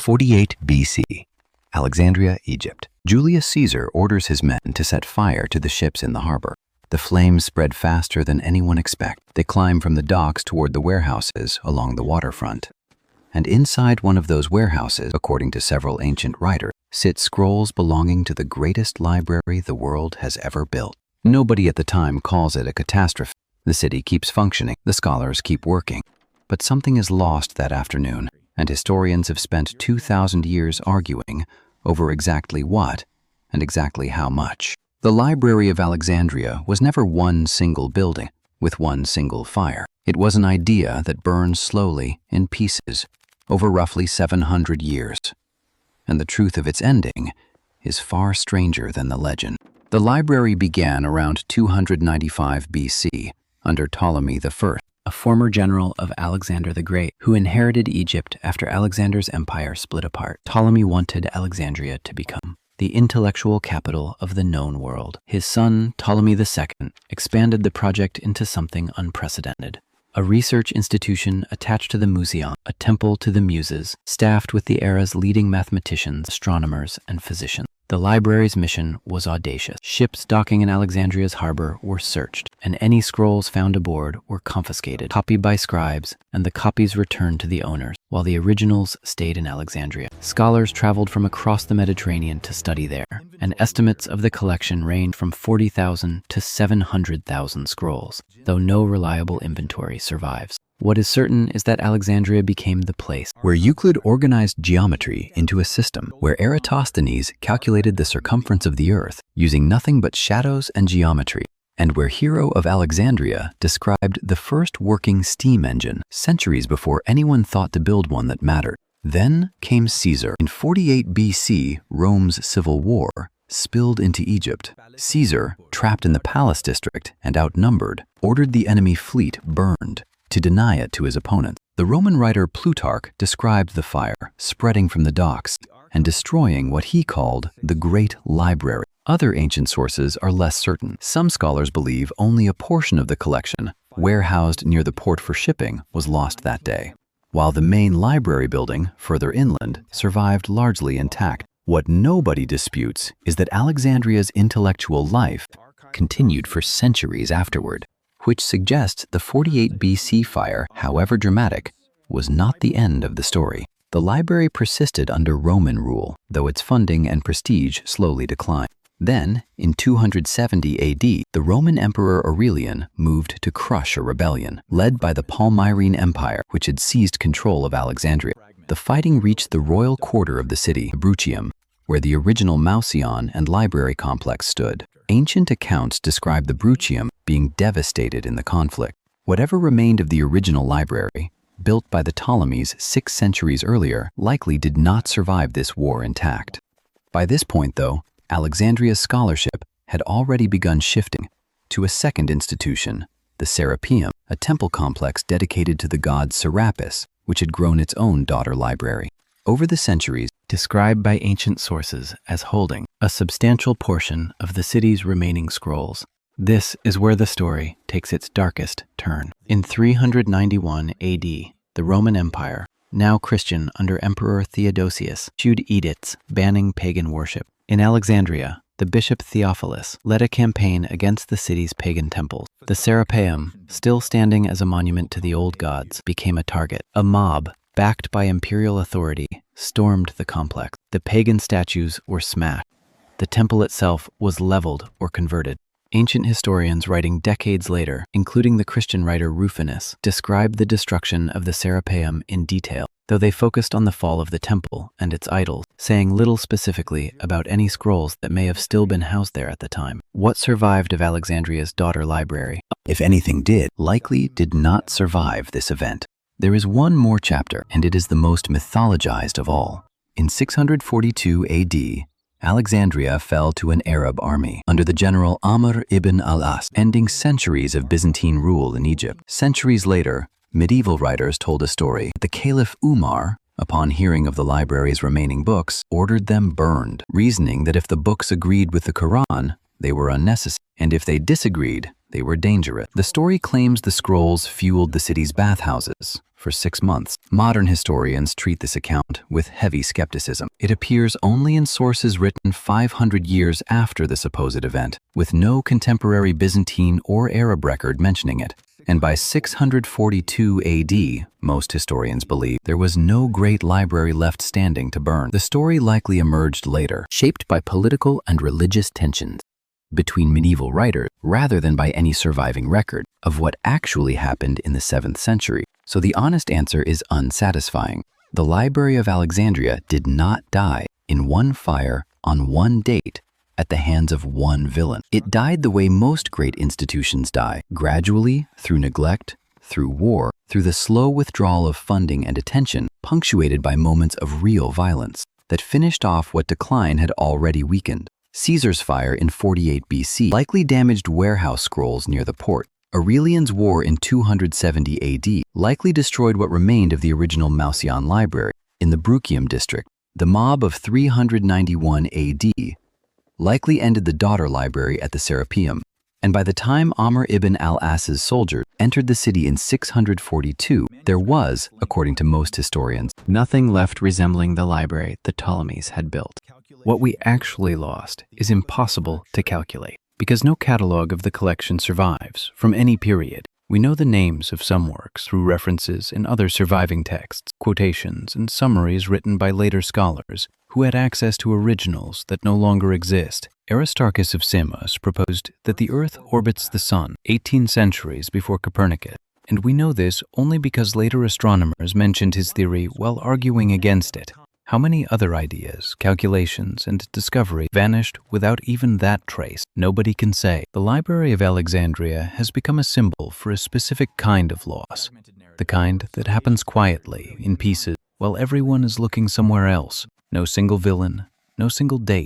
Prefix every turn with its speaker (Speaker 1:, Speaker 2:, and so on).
Speaker 1: 48 BC, Alexandria, Egypt. Julius Caesar orders his men to set fire to the ships in the harbor. The flames spread faster than anyone expected. They climb from the docks toward the warehouses along the waterfront. And inside one of those warehouses, according to several ancient writers, sit scrolls belonging to the greatest library the world has ever built. Nobody at the time calls it a catastrophe. The city keeps functioning, the scholars keep working. But something is lost that afternoon, and historians have spent 2,000 years arguing over exactly what and exactly how much. The Library of Alexandria was never one single building with one single fire. It was an idea that burned slowly in pieces over roughly 700 years. And the truth of its ending is far stranger than the legend. The library began around 295 BC under Ptolemy I, a former general of Alexander the Great, who inherited Egypt after Alexander's empire split apart. Ptolemy wanted Alexandria to become the intellectual capital of the known world. His son, Ptolemy II, expanded the project into something unprecedented. A research institution attached to the Museum, a temple to the Muses, staffed with the era's leading mathematicians, astronomers, and physicians. The library's mission was audacious. Ships docking in Alexandria's harbor were searched, and any scrolls found aboard were confiscated, copied by scribes, and the copies returned to the owners, while the originals stayed in Alexandria. Scholars traveled from across the Mediterranean to study there, and estimates of the collection ranged from 40,000 to 700,000 scrolls, though no reliable inventory survives. What is certain is that Alexandria became the place
Speaker 2: where Euclid organized geometry into a system, where Eratosthenes calculated the circumference of the earth using nothing but shadows and geometry, and where Hero of Alexandria described the first working steam engine centuries before anyone thought to build one that mattered. Then came Caesar. In 48 BC, Rome's civil war spilled into Egypt. Caesar, trapped in the palace district and outnumbered, ordered the enemy fleet burned to deny it to his opponents. The Roman writer Plutarch described the fire spreading from the docks and destroying what he called the Great Library. Other ancient sources are less certain. Some scholars believe only a portion of the collection, warehoused near the port for shipping, was lost that day, while the main library building, further inland, survived largely intact. What nobody disputes is that Alexandria's intellectual life continued for centuries afterward, which suggests the 48 BC fire, however dramatic, was not the end of the story. The library persisted under Roman rule, though its funding and prestige slowly declined. Then, in 270 AD, the Roman Emperor Aurelian moved to crush a rebellion, led by the Palmyrene Empire, which had seized control of Alexandria. The fighting reached the royal quarter of the city, the Bruchium, where the original Mausion and library complex stood. Ancient accounts describe the Bruchium being devastated in the conflict. Whatever remained of the original library, built by the Ptolemies 6 centuries earlier, likely did not survive this war intact. By this point, though, Alexandria's scholarship had already begun shifting to a second institution, the Serapeum, a temple complex dedicated to the god Serapis, which had grown its own daughter library. Over the centuries, described by ancient sources as holding a substantial portion of the city's remaining scrolls, this is where the story takes its darkest turn. In 391 AD, the Roman Empire, now Christian under Emperor Theodosius, issued edicts banning pagan worship. In Alexandria, the bishop Theophilus led a campaign against the city's pagan temples. The Serapeum, still standing as a monument to the old gods, became a target. A mob, backed by imperial authority, stormed the complex. The pagan statues were smashed. The temple itself was leveled or converted. Ancient historians writing decades later, including the Christian writer Rufinus, described the destruction of the Serapeum in detail, though they focused on the fall of the temple and its idols, saying little specifically about any scrolls that may have still been housed there at the time. What survived of Alexandria's daughter library, if anything did, likely did not survive this event. There is one more chapter, and it is the most mythologized of all. In 642 AD, Alexandria fell to an Arab army under the general Amr ibn al-As, ending centuries of Byzantine rule in Egypt. Centuries later, medieval writers told a story. The Caliph Umar, upon hearing of the library's remaining books, ordered them burned, reasoning that if the books agreed with the Quran, they were unnecessary, and if they disagreed, They were dangerous. The story claims the scrolls fueled the city's bathhouses for 6 months. Modern historians treat this account with heavy skepticism. It appears only in sources written 500 years after the supposed event, with no contemporary Byzantine or Arab record mentioning it. And by 642 AD, most historians believe, there was no great library left standing to burn. The story likely emerged later, shaped by political and religious tensions between medieval writers rather than by any surviving record of what actually happened in the 7th century. So the honest answer is unsatisfying. The Library of Alexandria did not die in one fire on one date at the hands of one villain. It died the way most great institutions die, gradually, through neglect, through war, through the slow withdrawal of funding and attention, punctuated by moments of real violence that finished off what decline had already weakened. Caesar's fire in 48 BC likely damaged warehouse scrolls near the port. Aurelian's war in 270 AD likely destroyed what remained of the original Mausian library in the Bruchium district. The mob of 391 AD likely ended the daughter library at the Serapeum, and by the time Amr ibn al-As's soldiers entered the city in 642, there was, according to most historians, nothing left resembling the library the Ptolemies had built. What we actually lost is impossible to calculate, because no catalog of the collection survives from any period. We know the names of some works through references in other surviving texts, quotations, and summaries written by later scholars who had access to originals that no longer exist. Aristarchus of Samos proposed that the Earth orbits the Sun 18 centuries before Copernicus, and we know this only because later astronomers mentioned his theory while arguing against it. How many other ideas, calculations, and discovery vanished without even that trace? Nobody can say. The Library of Alexandria has become a symbol for a specific kind of loss, the kind that happens quietly, in pieces, while everyone is looking somewhere else. No single villain, no single date,